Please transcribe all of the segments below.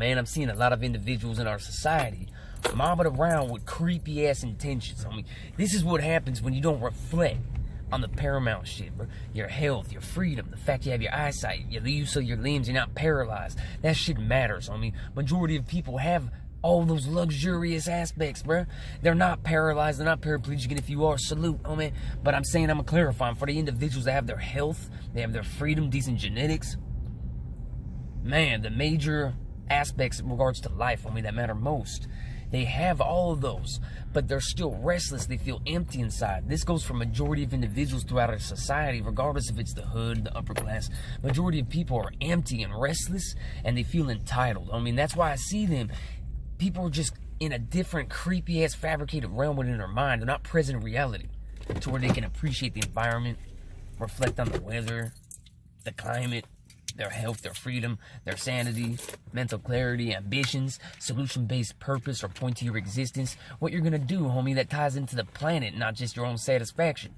Man, I'm seeing a lot of individuals in our society mobbing around with creepy ass intentions. I mean, this is what happens when you don't reflect on the paramount shit, bro. Your health, your freedom, the fact you have your eyesight, your use of your limbs, you're not paralyzed. That shit matters. I mean, majority of people have all those luxurious aspects, bro. They're not paralyzed, they're not paraplegic, and if you are, salute, homie. But I'm saying, I'm clarifying, for the individuals that have their health, they have their freedom, decent genetics, man, the major aspects in regards to life, that matter most, they have all of those, but they're still restless. They feel empty inside. This goes for majority of individuals throughout our society, regardless if it's the hood, the upper class. Majority of people are empty and restless, and they feel entitled. That's why I see them. People are just in a different creepy ass fabricated realm within their mind. They're not present in reality, to where they can appreciate the environment, reflect on the weather, the climate, their health, their freedom, their sanity, mental clarity, ambitions, solution-based purpose, or point to your existence. What you're gonna do, homie, that ties into the planet, not just your own satisfaction.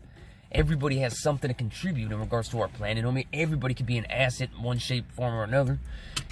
Everybody has something to contribute in regards to our planet, homie. Everybody can be an asset in one shape, form, or another.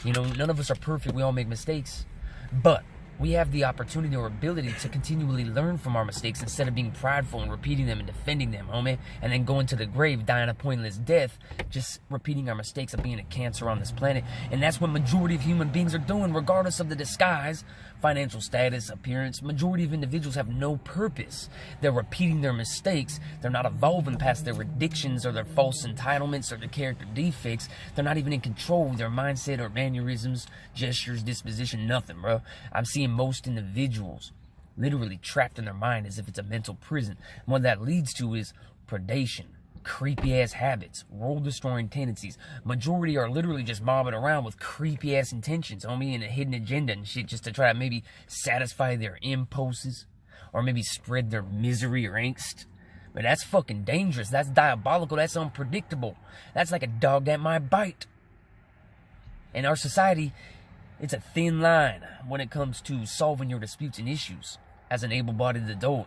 None of us are perfect. We all make mistakes. But we have the opportunity or ability to continually learn from our mistakes instead of being prideful and repeating them and defending them, homie, and then going to the grave, dying a pointless death, just repeating our mistakes of being a cancer on this planet. And that's what majority of human beings are doing, regardless of the disguise, financial status, appearance. Majority of individuals have no purpose. They're repeating their mistakes. They're not evolving past their addictions or their false entitlements or their character defects. They're not even in control of their mindset or mannerisms, gestures, disposition, nothing, bro. I'm seeing most individuals literally trapped in their mind as if it's a mental prison. And what that leads to is predation, creepy ass habits, world destroying tendencies. Majority are literally just mobbing around with creepy ass intentions, homie, and a hidden agenda and shit, just to try to maybe satisfy their impulses or maybe spread their misery or angst. But that's fucking dangerous. That's diabolical. That's unpredictable. That's like a dog that might bite. In our society, it's a thin line when it comes to solving your disputes and issues as an able-bodied adult.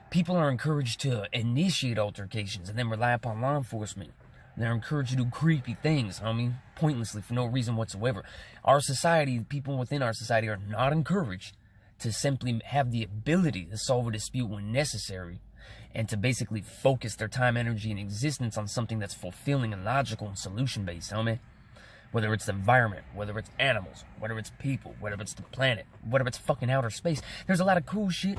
People are encouraged to initiate altercations and then rely upon law enforcement. They're encouraged to do creepy things, pointlessly for no reason whatsoever. Our society, people within our society, are not encouraged to simply have the ability to solve a dispute when necessary and to basically focus their time, energy, and existence on something that's fulfilling and logical and solution-based, Whether it's the environment, whether it's animals, whether it's people, whether it's the planet, whether it's fucking outer space. There's a lot of cool shit.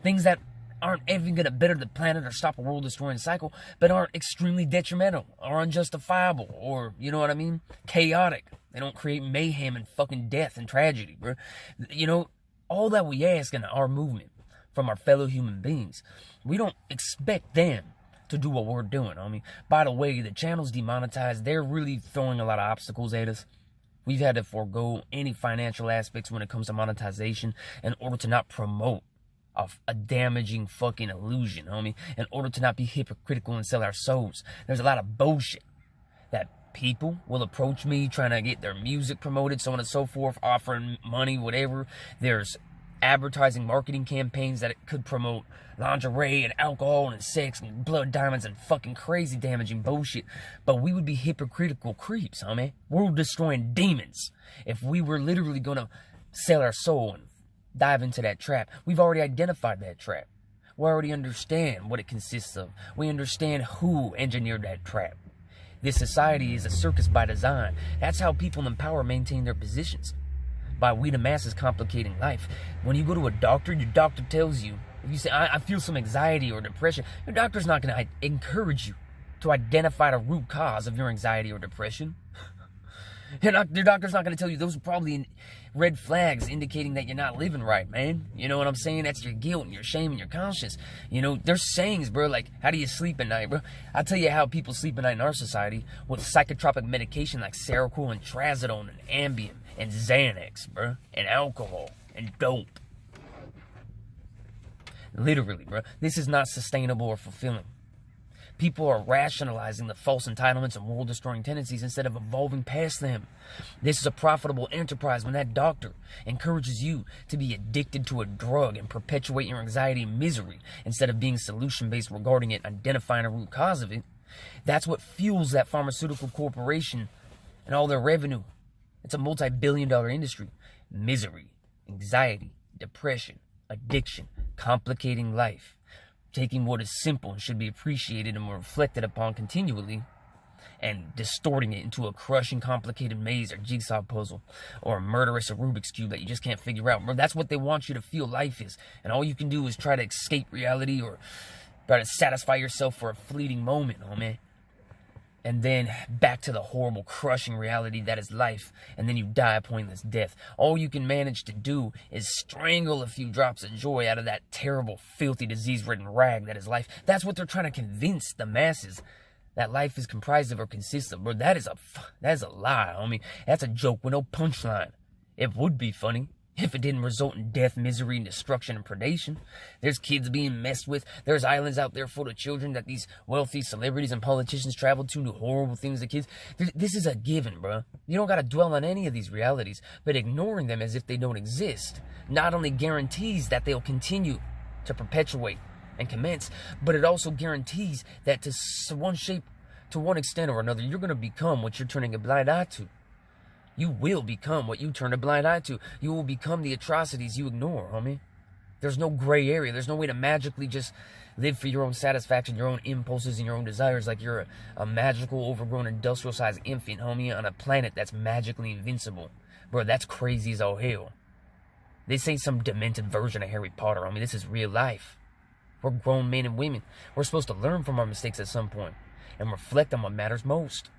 Things that aren't even going to better the planet or stop a world-destroying cycle, but aren't extremely detrimental or unjustifiable or, chaotic. They don't create mayhem and fucking death and tragedy, bro. All that we ask in our movement from our fellow human beings, we don't expect them to do what we're doing. By the way, the channel's demonetized. They're really throwing a lot of obstacles at us. We've had to forego any financial aspects when it comes to monetization in order to not promote a damaging fucking illusion, in order to not be hypocritical and sell our souls. There's a lot of bullshit that people will approach me trying to get their music promoted, so on and so forth, offering money, whatever. There's advertising marketing campaigns that it could promote lingerie and alcohol and sex and blood diamonds and fucking crazy damaging bullshit. But we would be hypocritical creeps, world destroying demons if we were literally gonna sell our soul and dive into that trap. We've already identified that trap. We already understand what it consists of. We understand who engineered that trap. This society is a circus by design. That's how people in power maintain their positions. By we the masses complicating life. When you go to a doctor, your doctor tells you, if you say, I feel some anxiety or depression, your doctor's not going to encourage you to identify the root cause of your anxiety or depression. Your doctor's not going to tell you those are probably red flags indicating that you're not living right, man. You know what I'm saying? That's your guilt and your shame and your conscience. There's sayings, bro, like, how do you sleep at night, bro? I'll tell you how people sleep at night in our society with psychotropic medication like Seroquel and Trazodone and Ambien and Xanax, bro, and alcohol and dope. Literally, bro. This is not sustainable or fulfilling. People are rationalizing the false entitlements and world-destroying tendencies instead of evolving past them. This is a profitable enterprise when that doctor encourages you to be addicted to a drug and perpetuate your anxiety and misery instead of being solution-based regarding it, identifying a root cause of it. That's what fuels that pharmaceutical corporation and all their revenue. It's a multi-billion-dollar industry. misery, anxiety, depression, addiction, complicating life, taking what is simple and should be appreciated and reflected upon continually, and distorting it into a crushing, complicated maze or jigsaw puzzle or a murderous Rubik's Cube that you just can't figure out. Bro, that's what they want you to feel life is. And all you can do is try to escape reality or try to satisfy yourself for a fleeting moment, homie. And then back to the horrible, crushing reality that is life. And then you die a pointless death. All you can manage to do is strangle a few drops of joy out of that terrible, filthy, disease-ridden rag that is life. That's what they're trying to convince the masses that life is comprised of or consists of. Bro, that is a lie, homie. That's a joke with no punchline. It would be funny if it didn't result in death, misery, and destruction and predation. There's kids being messed with. There's islands out there full of children that these wealthy celebrities and politicians travel to do horrible things to kids. This is a given, bro. You don't got to dwell on any of these realities, but ignoring them as if they don't exist not only guarantees that they'll continue to perpetuate and commence, but it also guarantees that to one extent or another, you're going to become what you're turning a blind eye to. You will become what you turn a blind eye to. You will become the atrocities you ignore, homie. There's no gray area. There's no way to magically just live for your own satisfaction, your own impulses, and your own desires like you're a magical, overgrown, industrial-sized infant, homie, on a planet that's magically invincible. Bro, that's crazy as all hell. This ain't some demented version of Harry Potter, homie. This is real life. We're grown men and women. We're supposed to learn from our mistakes at some point and reflect on what matters most.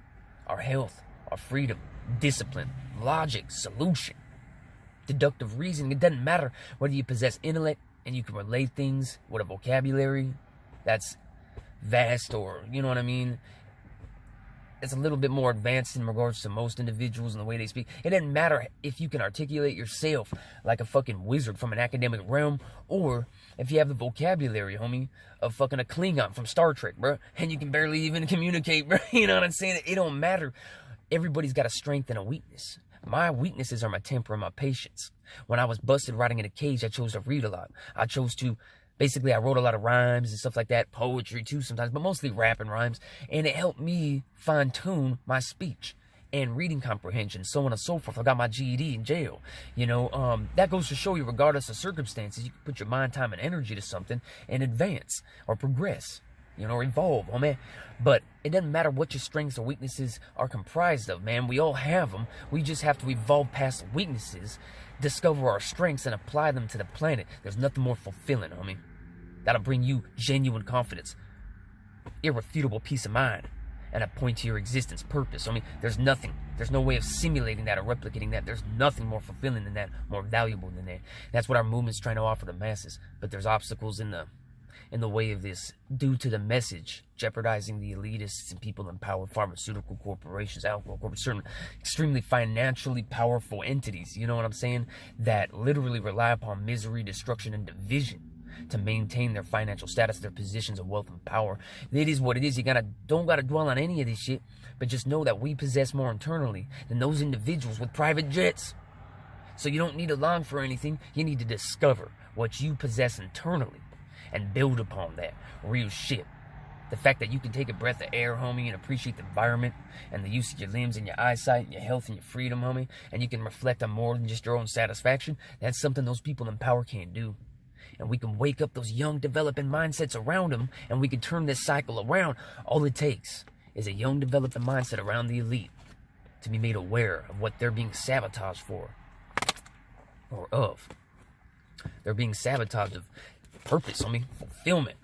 Our health, our freedom, discipline, logic, solution, deductive reasoning. It doesn't matter whether you possess intellect and you can relate things with a vocabulary that's vast or, you know what I mean, it's a little bit more advanced in regards to most individuals and the way they speak. It doesn't matter if you can articulate yourself like a fucking wizard from an academic realm, or if you have the vocabulary, homie, of fucking a Klingon from Star Trek, bro, and you can barely even communicate, bro. You know what I'm saying? It don't matter. Everybody's got a strength and a weakness. My weaknesses are my temper and my patience. When I was busted riding in a cage, I chose to read a lot. I wrote a lot of rhymes and stuff like that, poetry too sometimes, but mostly rap and rhymes, and it helped me fine-tune my speech and reading comprehension, so on and so forth. I got my GED in jail. You know, that goes to show you, regardless of circumstances, you can put your mind, time, and energy to something and advance or progress, you know, or evolve, homie. But it doesn't matter what your strengths or weaknesses are comprised of, man. We all have them. We just have to evolve past weaknesses, discover our strengths, and apply them to the planet. There's nothing more fulfilling, homie. That'll bring you genuine confidence, irrefutable peace of mind, and a point to your existence purpose. I mean, there's no way of simulating that or replicating that. There's nothing more fulfilling than that, more valuable than that. That's what our movement's trying to offer the masses. But there's obstacles in the way of this due to the message jeopardizing the elitists and people in power, pharmaceutical corporations, alcohol corporations, certain extremely financially powerful entities, you know what I'm saying, that literally rely upon misery, destruction, and division to maintain their financial status, their positions of wealth and power. It is what it is. You don't gotta dwell on any of this shit, but just know that we possess more internally than those individuals with private jets. So you don't need to long for anything. You need to discover what you possess internally and build upon that real shit. The fact that you can take a breath of air, homie, and appreciate the environment and the use of your limbs and your eyesight and your health and your freedom, homie, and you can reflect on more than just your own satisfaction, that's something those people in power can't do. And we can wake up those young, developing mindsets around them, and we can turn this cycle around. All it takes is a young, developing mindset around the elite to be made aware of what they're being sabotaged for, or of. They're being sabotaged of purpose, fulfillment.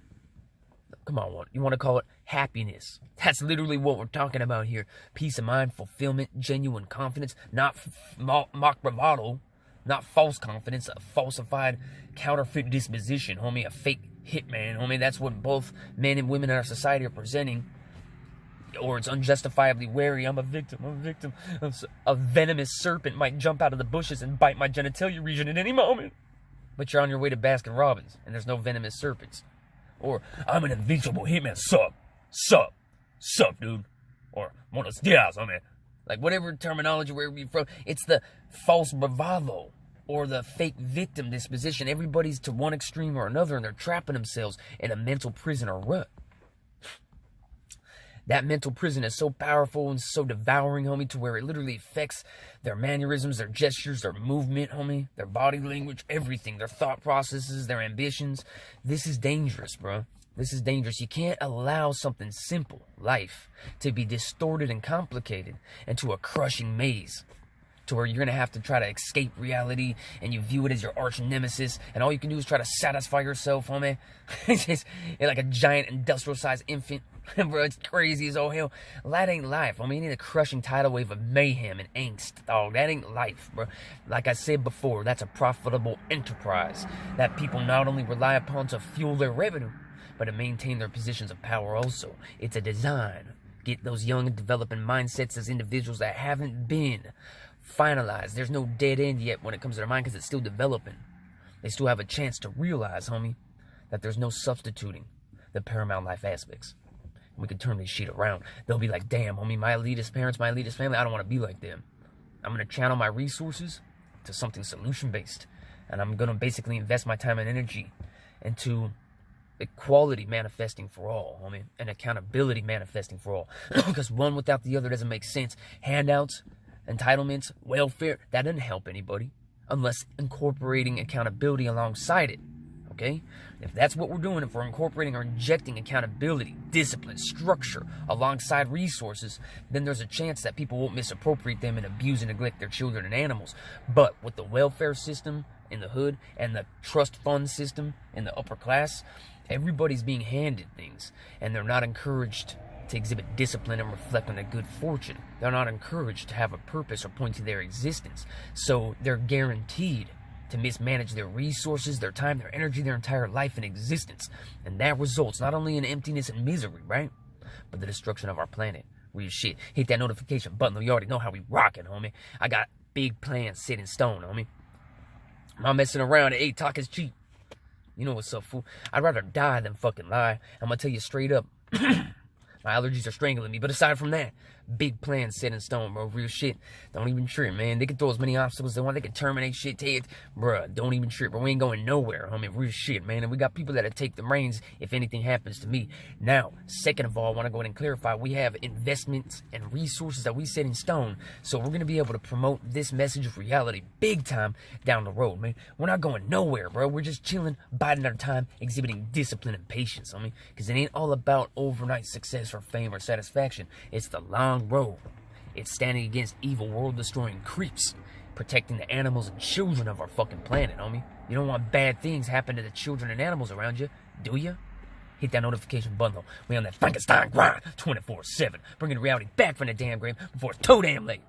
Come on, you want to call it happiness. That's literally what we're talking about here. Peace of mind, fulfillment, genuine confidence, not mock bravado, not false confidence, a falsified, counterfeit disposition, homie, a fake hitman, homie. That's what both men and women in our society are presenting. Or it's unjustifiably wary. I'm a victim. A venomous serpent might jump out of the bushes and bite my genitalia region at any moment. But you're on your way to Baskin Robbins, and there's no venomous serpents. Or, I'm an invincible hitman. Sup, dude. Or, buenos dias, homie. Like, whatever terminology, wherever you're from, it's the false bravado or the fake victim disposition. Everybody's to one extreme or another, and they're trapping themselves in a mental prison or rut. That mental prison is so powerful and so devouring, homie, to where it literally affects their mannerisms, their gestures, their movement, homie, their body language, everything, their thought processes, their ambitions. This is dangerous, bro. This is dangerous. You can't allow something simple, life, to be distorted and complicated into a crushing maze, to where you're going to have to try to escape reality and you view it as your arch nemesis, and all you can do is try to satisfy yourself, homie. It's just like a giant industrial-sized infant. Bro, it's crazy as all hell. That ain't life, homie. You need a crushing tidal wave of mayhem and angst, dog. That ain't life, bro. Like I said before, that's a profitable enterprise that people not only rely upon to fuel their revenue, but to maintain their positions of power also. It's a design. Get those young and developing mindsets as individuals that haven't been finalized. There's no dead end yet when it comes to their mind because it's still developing. They still have a chance to realize, homie, that there's no substituting the paramount life aspects. We can turn this shit around. They'll be like, damn, homie, my elitist parents, my elitist family, I don't want to be like them. I'm going to channel my resources to something solution-based. And I'm going to basically invest my time and energy into equality manifesting for all, homie, and accountability manifesting for all. Because one without the other doesn't make sense. Handouts, entitlements, welfare, that doesn't help anybody unless incorporating accountability alongside it. Okay? If that's what we're doing, if we're incorporating or injecting accountability, discipline, structure alongside resources, then there's a chance that people won't misappropriate them and abuse and neglect their children and animals. But with the welfare system in the hood and the trust fund system in the upper class, everybody's being handed things, and they're not encouraged to exhibit discipline and reflect on their good fortune. They're not encouraged to have a purpose or point to their existence. So they're guaranteed to mismanage their resources, their time, their energy, their entire life and existence. And that results not only in emptiness and misery, right? But the destruction of our planet. Real shit. Hit that notification button. You already know how we rockin', homie. I got big plans set in stone, homie. I'm not messing around. Hey, talk is cheap. You know what's up, fool. I'd rather die than fucking lie. I'm gonna tell you straight up. My allergies are strangling me. But aside from that, big plans set in stone, bro. Real shit. Don't even trip, man. They can throw as many obstacles as they want. They can terminate shit. Bruh, don't even trip, bro. We ain't going nowhere, homie. Real shit, man. And we got people that'll take the reins if anything happens to me. Now, second of all, I want to go ahead and clarify. We have investments and resources that we set in stone. So we're going to be able to promote this message of reality big time down the road, man. We're not going nowhere, bro. We're just chilling, biding our time, exhibiting discipline and patience, homie. Because it ain't all about overnight success or fame or satisfaction. It's the long road. It's standing against evil, world-destroying creeps, protecting the animals and children of our fucking planet, homie. You don't want bad things happen to the children and animals around you, do you? Hit that notification button, though. We on that Frankenstein grind 24/7, bringing reality back from the damn grave before it's too damn late.